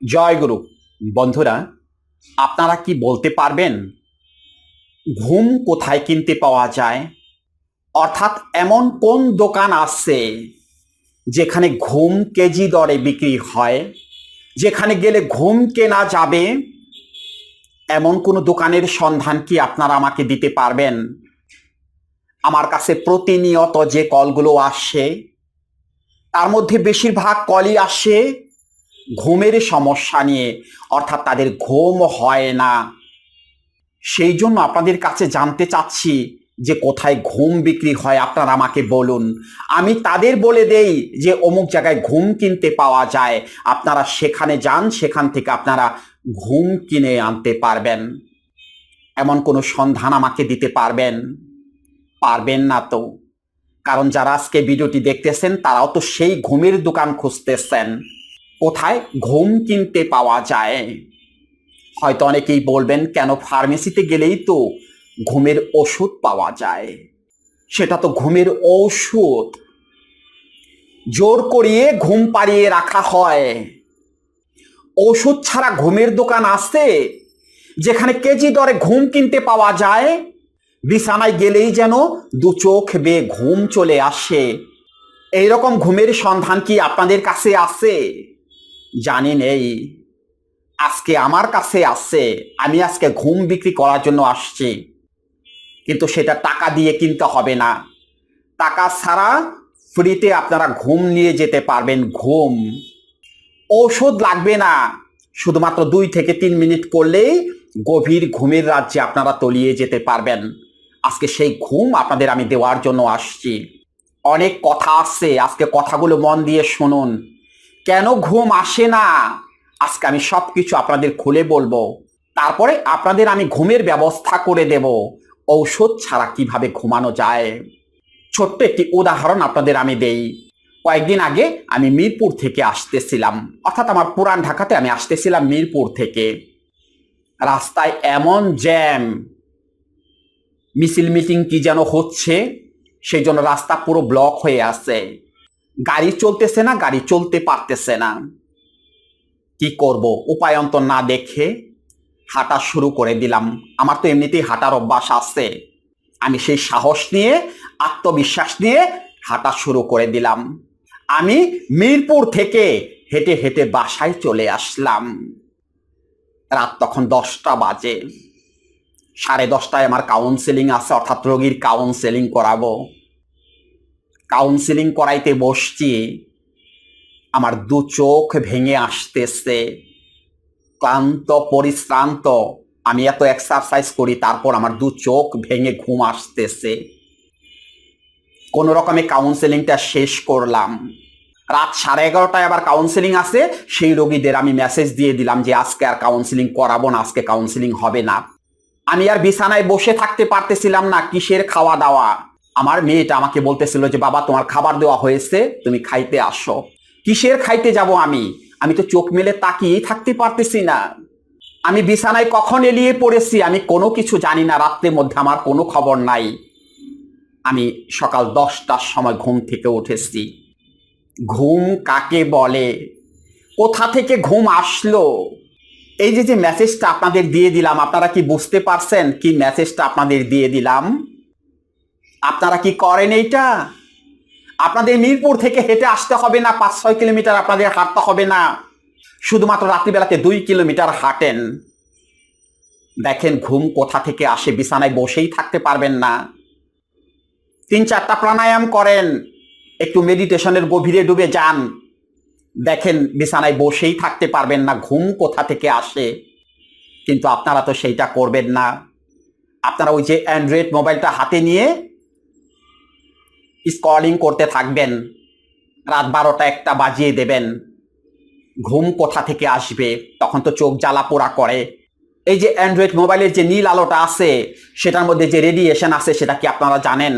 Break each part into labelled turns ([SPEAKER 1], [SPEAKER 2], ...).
[SPEAKER 1] জয়গুরু। বন্ধুরা, আপনারা কি বলতে পারবেন ঘুম কোথায় কিনতে পাওয়া যায়? অর্থাৎ এমন কোন দোকান আছে যেখানে ঘুম কেজি দরে বিক্রি হয়, যেখানে গেলে ঘুম কেনা যাবে? এমন কোনো দোকানের সন্ধান কি আপনারা আমাকে দিতে পারবেন? আমার কাছে প্রতিনিয়ত যে কলগুলো আসে তার মধ্যে বেশিরভাগ কলই আসে ঘুমের সমস্যা নিয়ে, অর্থাৎ তাদের ঘুম হয় না। সেই জন্য আপনাদের কাছে জানতে চাচ্ছি যে কোথায় ঘুম বিক্রি হয় আপনারা আমাকে বলুন। আমি তাদের বলে দেই যে অমুক জায়গায় ঘুম কিনতে পাওয়া যায়, আপনারা সেখানে যান, সেখান থেকে আপনারা ঘুম কিনে আনতে পারবেন। এমন কোনো সন্ধান আমাকে দিতে পারবেন? পারবেন না তো, কারণ যারা আজকে ভিডিওটি দেখতেছেন তারাও তো সেই ঘুমের দোকান খুঁজতেছেন, কোথায় ঘুম কিনতে পাওয়া যায়। হয়তো অনেকেই বলবেন, কেন ফার্মেসিতে গেলেই তো ঘুমের ওষুধ পাওয়া যায়। সেটা তো ঘুমের ঔষধ, জোর করিয়ে ঘুম পাড়িয়ে রাখা হয়। ওষুধ ছাড়া ঘুমের দোকান আছে যেখানে কেজি দরে ঘুম কিনতে পাওয়া যায়? বিছানায় গেলেই যেন দু চোখ বেয়ে ঘুম চলে আসে। এইরকম ঘুমের সন্ধান কি আপনাদের কাছে আছে? জানি নেই, আজকে আমার কাছে আছে। আমি আজকে ঘুম বিক্রি করার জন্য আসছি, কিন্তু সেটা টাকা দিয়ে কিনতে হবে না। টাকা ছাড়া ফ্রিতে আপনারা ঘুম নিয়ে যেতে পারবেন। ঘুম, ঔষধ লাগবে না। শুধুমাত্র 2 থেকে 3 মিনিট করলেই গভীর ঘুমের রাজ্যে আপনারা তলিয়ে যেতে পারবেন। আজকে সেই ঘুম আপনাদের আমি দেওয়ার জন্য আসছি। অনেক কথা আছে, আজকে কথাগুলো মন দিয়ে শুনুন। কেন ঘুম আসে না আজকে আমি সবকিছু আপনাদের খুলে বলবো। তারপরে আপনাদের আমি ঘুমের ব্যবস্থা করে দেব, ঔষধ ছাড়া কিভাবে ঘুমানো যায়। ছোট্ট একটি উদাহরণ আপনাদের আমি দেই। কয়েকদিন আগে আমি মিরপুর থেকে আসতেছিলাম, অর্থাৎ আমার পুরান ঢাকাতে আমি আসতেছিলাম মিরপুর থেকে। রাস্তায় এমন জ্যাম, মিছিল মিটিং কি যেন হচ্ছে, সেই জন্য রাস্তা পুরো ব্লক হয়ে আছে। গাড়ি চলতেছে না, গাড়ি চলতে পারতেছে না। কি করব, উপায়ন্তর না দেখে হাঁটা শুরু করে দিলাম। আমার তো এমনিতেই হাঁটার অভ্যাস আছে। আমি সেই সাহস নিয়ে, আত্মবিশ্বাস নিয়ে হাঁটা শুরু করে দিলাম। আমি মিরপুর থেকে হেঁটে হেঁটে বাসায় চলে আসলাম। রাত তখন 10টা বাজে। 10:30টায় আমার কাউন্সেলিং আছে, অর্থাৎ রোগীর কাউন্সেলিং করাবো। কাউন্সেলিং করাইতে বসছি, আমার দু চোখ ভেঙে আসতেছে। ক্লান্ত পরিশ্রান্ত, আমি এত এক্সারসাইজ করি, তারপর আমার দু চোখ ভেঙে ঘুম আসতেছে। কোন রকমে কাউন্সেলিংটা শেষ করলাম। রাত 11:30টায় আবার কাউন্সেলিং আছে। সেই রোগীদের আমি মেসেজ দিয়ে দিলাম যে আজকে আর কাউন্সেলিং করাবো না, আজকে কাউন্সেলিং হবে না। আমি আর বিছানায় বসে থাকতে পারতেছিলাম না। কিসের খাওয়া দাওয়া? আমার মেয়েটা আমাকে বলতেছিল যে বাবা, তোমার খাবার দেওয়া হয়েছে, তুমি খাইতে আসো। কিসের খাইতে যাব আমি? আমি তো চোখ মেলে তাকিয়েই থাকতে পারতেছি না। আমি বিছানায় কখন এলিয়ে পড়েছি আমি কোনো কিছু জানি না। রাত্রের মধ্যে আমার কোনো খবর নাই। আমি সকাল 10টার সময় ঘুম থেকে উঠেছি। ঘুম কাকে বলে? কোথা থেকে ঘুম আসলো? এই যে মেসেজটা আপনাদের দিয়ে দিলাম, আপনারা কি বুঝতে পারছেন কি মেসেজটা আপনাদের দিয়ে দিলাম? আপনারা কি করেন এইটা? আপনাদের মিরপুর থেকে হেঁটে আসতে হবে না, 5-6 কিলোমিটার আপনাদের হাঁটতে হবে না। শুধুমাত্র রাত্রিবেলাতে 2 কিলোমিটার হাঁটেন। দেখেন ঘুম কোথা থেকে আসে। বিছানায় বসেই থাকতে পারবেন না। 3-4টা প্রাণায়াম করেন, একটু মেডিটেশনের গভীরে ডুবে যান। দেখেন বিছানায় বসেই থাকতে পারবেন না, ঘুম কোথা থেকে আসে। কিন্তু আপনারা তো সেইটা করবেন না। আপনারা ওই যে অ্যান্ড্রয়েড মোবাইলটা হাতে নিয়ে স্ক্রলিং করতে থাকবেন। রাত 12টা 1টা বাজিয়ে দেবেন। ঘুম কোথা থেকে আসবে? তখন তো চোখ জ্বালা পোড়া করে। এই যে অ্যান্ড্রয়েড মোবাইলের যে নীল আলোটা আছে, সেটার মধ্যে যে রেডিয়েশন আছে সেটা কি আপনারা জানেন?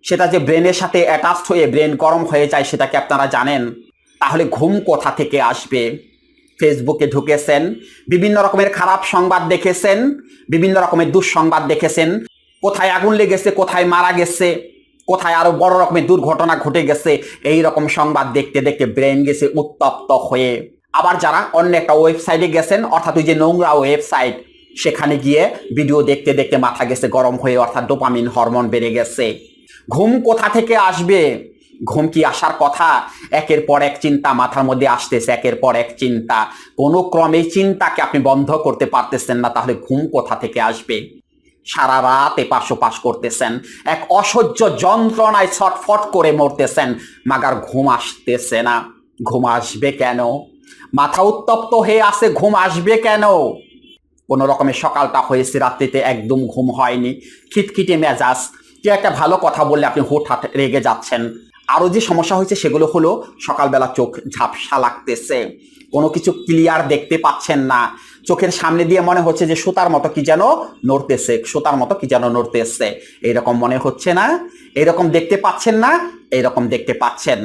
[SPEAKER 1] সেটা যে ব্রেনের সাথে অ্যাটাচড হয়ে ব্রেন গরম হয়ে যায়, সেটা কি আপনারা জানেন? তাহলে ঘুম কোথা থেকে আসবে? ফেসবুকে ঢুকেছেন, বিভিন্ন রকমের খারাপ সংবাদ দেখেছেন, বিভিন্ন রকমের দুঃসংবাদ দেখেছেন। কোথায় আগুন লেগেছে, কোথায় মারা গেছে, কোথায় আরো বড় রকমের দুর্ঘটনা ঘটে গেছে। এই রকম সংবাদ দেখতে দেখতে ব্রেন গেছে উত্তপ্ত হয়ে। আবার যারা অন্য একটা ওয়েবসাইটে গেছেন, অর্থাৎ ওই যে নোংরা ওয়েবসাইট, সেখানে গিয়ে ভিডিও দেখতে দেখতে মাথা গেছে গরম হয়ে, অর্থাৎ ডোপামিন হরমোন বেড়ে গেছে। ঘুম কোথা থেকে আসবে? ঘুম কি আসার কথা? একের পর এক চিন্তা মাথার মধ্যে আসতেছে, একের পর এক চিন্তা, কোনো ক্রমে চিন্তাকে আপনি বন্ধ করতে পারতেছেন না, তাহলে ঘুম কোথা থেকে আসবে? সারা রাত এপাশ ওপাশ করতেছেন, এক অসহ্য যন্ত্রণায় ছটফট করে মরতেছেন, মাগার ঘুম আসতেছে না। ঘুম আসবে কেন? মাথা উত্তপ্ত হয়ে আছে, ঘুম আসবে কেন? কোনো রকমের সকালটা হয়েছে, রাত্রিতে একদম ঘুম হয়নি, খিটখিটে মেজাজ, কেউ একটা ভালো কথা বললে আপনি হুটহাট রেগে যাচ্ছেন। আরও যে সমস্যা হয়েছে সেগুলো হলো, সকালবেলা চোখ ঝাপসা লাগতেছে, কোনো কিছু ক্লিয়ার দেখতে পাচ্ছেন না, চোখের সামনে দিয়ে মনে হচ্ছে যে সুতার মতো কি যেন নড়তেছে, সুতার মতো কি যেন নড়তেছে, এইরকম মনে হচ্ছে না? এইরকম দেখতে পাচ্ছেন না? এইরকম দেখতে পাচ্ছেন।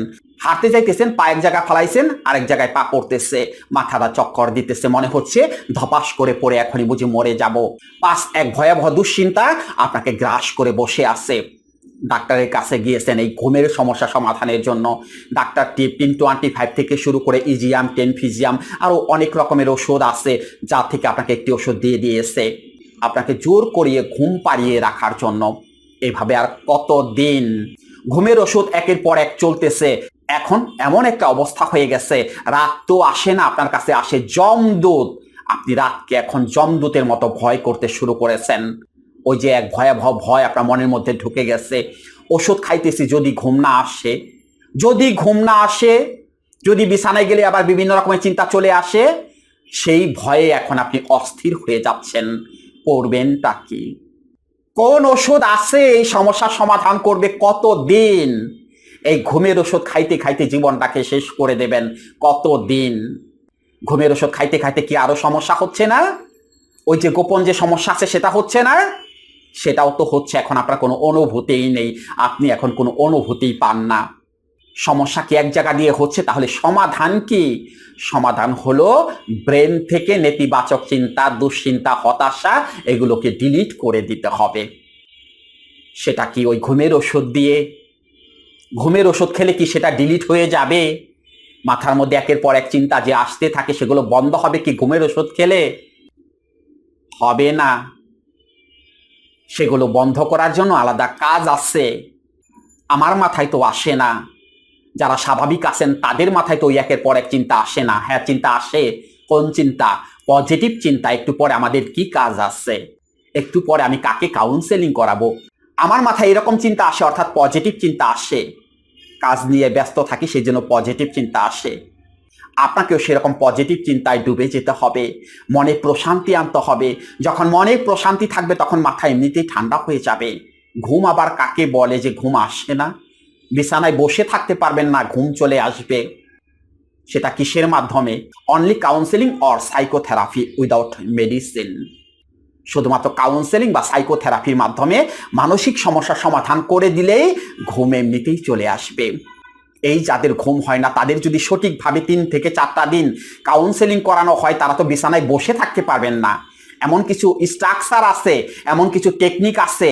[SPEAKER 1] হাঁটতে যাইতেছেন, পা এক জায়গায় ফালাইছেন, আরেক জায়গায় পা পড়তেছে, মাথাটা চক্কর দিতেছে, মনে হচ্ছে ধপাস করে পড়ে এখনই বুঝি মরে যাব। পাশ এক ভয়াবহ দুশ্চিন্তা আপনাকে গ্রাস করে বসে আছে। ডাক্তারের কাছে গিয়েছেন এই ঘুমের সমস্যা সমাধানের জন্য। ডাক্তার টিপ 1025 থেকে শুরু করে ইজিয়াম, টেনফিজিয়াম, আরও অনেক রকমের ওষুধ আছে, যা থেকে আপনাকে একটি ওষুধ দিয়ে দিয়েছে আপনাকে জোর করিয়ে ঘুম পাড়িয়ে রাখার জন্য। এভাবে আর কতদিন? ঘুমের ওষুধ একের পর এক চলতেছে। এখন এমন একটা অবস্থা হয়ে গেছে, রাত তো আসে না, আপনার কাছে আসে যমদূত। আপনি রাতকে এখন যমদূতের মতো ভয় করতে শুরু করেছেন। ওই যে এক ভয়াবহ ভয় আপনার মনের মধ্যে ঢুকে গেছে। ওষুধ খাইতেছি, যদি ঘুম না আসে, যদি ঘুম না আসে, যদি বিছানায় গেলে আবার বিভিন্ন রকমের চিন্তা চলে আসে, সেই ভয়ে এখন আপনি অস্থির হয়ে যাচ্ছেন। করবেনটা কি? কোন ওষুধ আছে এই সমস্যার সমাধান করবে? কতদিন এই ঘুমের ওষুধ খাইতে খাইতে জীবনটাকে শেষ করে দেবেন? কতদিন? ঘুমের ওষুধ খাইতে খাইতে কি আরো সমস্যা হচ্ছে না? ওই যে গোপন যে সমস্যা আছে সেটা হচ্ছে না? সেটাও তো হচ্ছে। এখন আপনার কোনো অনুভূতিই নেই, আপনি এখন কোনো অনুভূতিই পান না। সমস্যা কি এক জায়গা দিয়ে হচ্ছে? তাহলে সমাধান কি? সমাধান হলো ব্রেন থেকে নেতিবাচক চিন্তা, দুশ্চিন্তা, হতাশা এগুলোকে ডিলিট করে দিতে হবে। সেটা কি ওই ঘুমের ওষুধ দিয়ে? ঘুমের ওষুধ খেলে কি সেটা ডিলিট হয়ে যাবে? মাথার মধ্যে একের পর এক চিন্তা যে আসতে থাকে সেগুলো বন্ধ হবে কি ঘুমের ওষুধ খেলে? হবে না। সেগুলো বন্ধ করার জন্য আলাদা কাজ আছে। আমার মাথায় তো আসে না। যারা স্বাভাবিক আছেন তাদের মাথায় তো ওই একের পর এক চিন্তা আসে না। হ্যাঁ, চিন্তা আসে। কোন চিন্তা? পজিটিভ চিন্তা। একটু পরে আমাদের কি কাজ আছে, একটু পরে আমি কাকে কাউন্সেলিং করাবো, আমার মাথায় এরকম চিন্তা আসে, অর্থাৎ পজিটিভ চিন্তা আসে। কাজ নিয়ে ব্যস্ত থাকি, সেই জন্য পজিটিভ চিন্তা আসে। আপনাকেও সেরকম পজিটিভ চিন্তায় ডুবে যেতে হবে, মনে প্রশান্তি আনতে হবে। যখন মনে প্রশান্তি থাকবে তখন মাথা এমনিতেই ঠান্ডা হয়ে যাবে। ঘুম আবার কাকে বলে যে ঘুম আসে না? বিছানায় বসে থাকতে পারবেন না, ঘুম চলে আসবে। সেটা কিসের মাধ্যমে? Only counselling or psychotherapy without medicine. শুধুমাত্র কাউন্সেলিং বা সাইকোথেরাপির মাধ্যমে মানসিক সমস্যার সমাধান করে দিলেই ঘুম এমনিতেই চলে আসবে। এই যাদের ঘুম হয় না তাদের যদি সঠিকভাবে 3 থেকে 4টা দিন কাউন্সেলিং করানো হয়, তারা তো বিছানায় বসে থাকতে পারবেন না। এমন কিছু স্ট্রাকচার আছে, এমন কিছু টেকনিক আছে,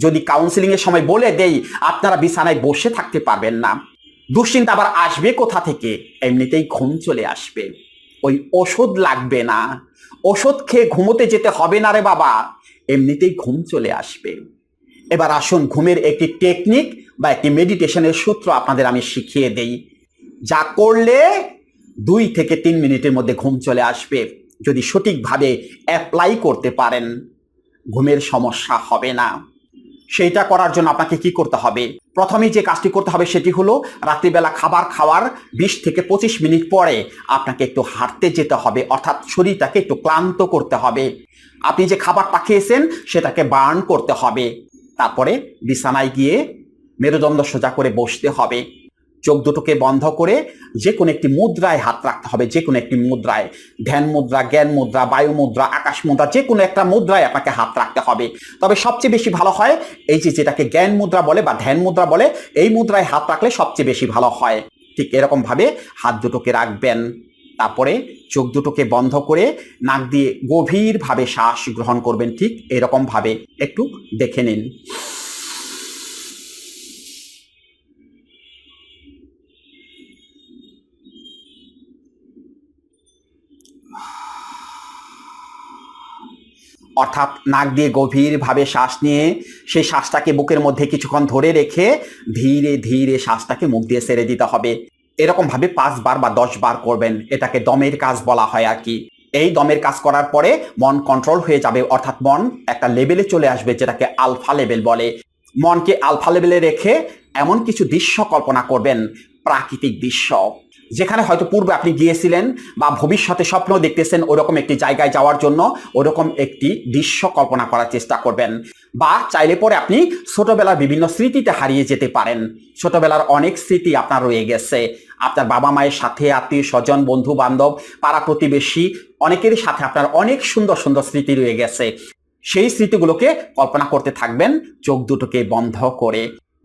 [SPEAKER 1] যদি কাউন্সেলিং এর সময় বলে দেই, আপনারা বিছানায় বসে থাকতে পারবেন না। দুশ্চিন্তা আবার আসবে কোথা থেকে? এমনিতেই ঘুম চলে আসবে। ওই ওষুধ লাগবে না, ওষুধ খেয়ে ঘুমোতে যেতে হবে না রে বাবা, এমনিতেই ঘুম চলে আসবে। এবার আসুন ঘুমের একটি টেকনিক বা একটি মেডিটেশনের সূত্র আপনাদের আমি শিখিয়ে দেই, যা করলে 2 থেকে 3 মিনিটের মধ্যে ঘুম চলে আসবে। যদি সঠিকভাবে অ্যাপ্লাই করতে পারেন, ঘুমের সমস্যা হবে না। সেইটা করার জন্য আপনাকে কি করতে হবে? প্রথমেই যে কাজটি করতে হবে সেটি হলো, রাত্রিবেলা খাবার খাওয়ার 20 থেকে 25 মিনিট পরে আপনাকে একটু হাঁটতে যেতে হবে, অর্থাৎ শরীরটাকে একটু ক্লান্ত করতে হবে। আপনি যে খাবারটা খেয়েছেন সেটাকে বার্ন করতে হবে। তারপরে বিছানায় গিয়ে মেরুদণ্ড সোজা করে বসতে হবে। চোখ দুটোকে বন্ধ করে যে কোনো একটি মুদ্রায় হাত রাখতে হবে, যে কোনো একটি মুদ্রায়। ধ্যান মুদ্রা, জ্ঞান মুদ্রা, বায়ু মুদ্রা, আকাশ মুদ্রা, যে কোনো একটা মুদ্রায় আপনাকে হাত রাখতে হবে। তবে সবচেয়ে বেশি ভালো হয় এই যে যেটাকে জ্ঞান মুদ্রা বলে বা ধ্যান মুদ্রা বলে, এই মুদ্রায় হাত রাখলে সবচেয়ে বেশি ভালো হয়। ঠিক এরকম ভাবে হাত দুটোকে রাখবেন। তারপরে চোখ দুটোকে বন্ধ করে নাক দিয়ে গভীরভাবে শ্বাস গ্রহণ করবেন। ঠিক এরকম ভাবে একটু দেখে নিন। অর্থাৎ নাক দিয়ে গভীরভাবে শ্বাস নিয়ে সেই শ্বাসটাকে বুকের মধ্যে কিছুক্ষণ ধরে রেখে ধীরে ধীরে শ্বাসটাকে মুখ দিয়ে ছেড়ে দিতে হবে। এরকম ভাবে 5 বার বা 10 বার করবেন। এটাকে দমের কাজ বলা হয় আর কি। এই দমের কাজ করার পরে মন কন্ট্রোল হয়ে যাবে, অর্থাৎ মন একটা লেভেলে চলে আসবে যেটাকে আলফা লেভেল বলে। মনকে আলফা লেভেলে রেখে এমন কিছু দৃশ্য কল্পনা করবেন, প্রাকৃতিক দৃশ্য, যেখানে হয়তো পূর্বে আপনি গিয়েছিলেন বা ভবিষ্যতে স্বপ্ন দেখতেছেন ওরকম একটি জায়গায় যাওয়ার জন্য। ওরকম একটি দৃশ্য কল্পনা করার চেষ্টা করবেন। বা চাইলে পরে আপনি ছোটবেলার বিভিন্ন স্মৃতিতে হারিয়ে যেতে পারেন। ছোটবেলার অনেক স্মৃতি আপনার রয়ে গেছে, আপনার বাবা মায়ের সাথে, আত্মীয় স্বজন, বন্ধু বান্ধব, পাড়া প্রতিবেশী, অনেকেরই সাথে আপনার অনেক সুন্দর সুন্দর স্মৃতি রয়ে গেছে। সেই স্মৃতিগুলোকে কল্পনা করতে থাকবেন চোখ দুটোকে বন্ধ করে।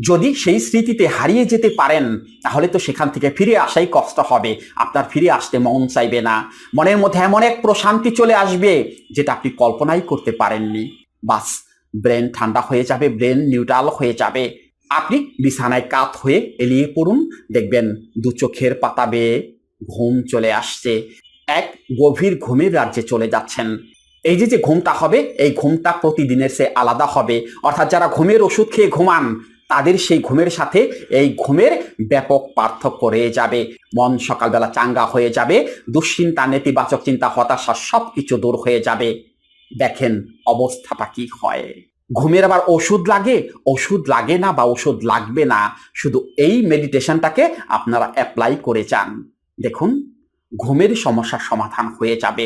[SPEAKER 1] যদি সেই স্মৃতিতে হারিয়ে যেতে পারেন তাহলে তো সেখান থেকে ফিরে আসাই কষ্ট হবে, আপনার ফিরে আসতে মন চাইবে না। মনের মধ্যে এমন এক প্রশান্তি চলে আসবে যেটা আপনি কল্পনাই করতে পারেননি। বাস, ব্রেন ঠান্ডা হয়ে যাবে, ব্রেন নিউট্রাল হয়ে যাবে। আপনি বিছানায় কাত হয়ে এলিয়ে পড়ুন, দেখবেন দু চোখের পাতা বেয়ে ঘুম চলে আসছে। এক গভীর ঘুমের রাজ্যে চলে যাচ্ছেন। এই যে ঘুমটা হবে, এই ঘুমটা প্রতিদিনের চেয়ে আলাদা হবে। অর্থাৎ যারা ঘুমের ওষুধ খেয়ে ঘুমান তাদের সেই ঘুমের সাথে এই ঘুমের ব্যাপক পার্থক্য রয়ে যাবে। মন সকালবেলা চাঙ্গা হয়ে যাবে, দুশ্চিন্তা, নেতিবাচক চিন্তা, হতাশা সবকিছু দূর হয়ে যাবে। দেখেন অবস্থাটা কি হয়। ঘুমের আবার ওষুধ লাগে? ওষুধ লাগে না বা ওষুধ লাগবে না, শুধু এই মেডিটেশনটাকে আপনারা অ্যাপ্লাই করে যান, দেখুন ঘুমের সমস্যার সমাধান হয়ে যাবে।